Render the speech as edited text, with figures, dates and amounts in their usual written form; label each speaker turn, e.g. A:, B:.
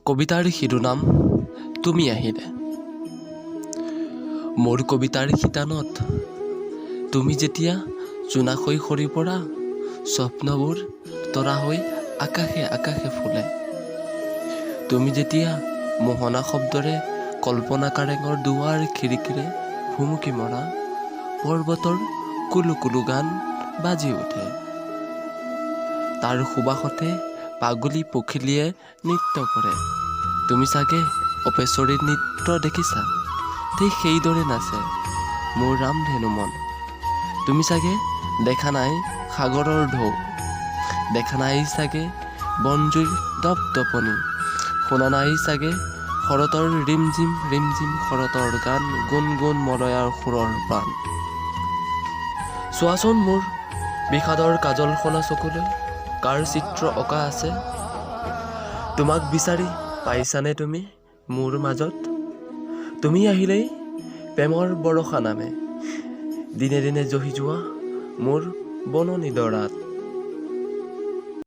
A: কবিতাৰ শিৰোনাম তুমি আহিলে। মোৰ কবিতাৰ শিতানত তুমি যেতিয়া জোনাকৈ সৰি পৰা, স্বপ্নবোৰ তৰা হৈ আকাশে আকাশে ফুলে। তুমি যেতিয়া মোহনা শব্দৰে কল্পনা কাৰেঙৰ দুৱাৰ খিৰিকীৰে ভুমুকি মৰা, পৰ্বতৰ কুলু কুলু গান বাজি উঠে। তাৰ সুবাসতে পাগলী পখিলীয়ে নৃত্য কৰে। তুমি চাগে অপেশ্বৰীৰ নৃত্য দেখিছা, ঠিক সেইদৰে নাচে মোৰ ৰামধেনু মন। তুমি চাগে দেখা নাই সাগৰৰ ঢৌ, দেখা নাই চাগে বনজুইৰ দপদপনি, শুনা নাই চাগে শৰতৰ ৰিমঝিম শৰতৰ গান, গুণ গুণ মলয়াৰ সুৰৰ প্ৰাণ। চোৱাচোন মোৰ বিষাদৰ কাজল সনা চকুলৈ কাৰ চিত্ৰ অঁকা আছে। তোমাক বিচাৰি পাইছানে তুমি মোৰ মাজত? তুমি আহিলেই প্ৰেমৰ বৰষা নামে, দিনে দিনে জহি যোৱা মোৰ বননি দৰাত।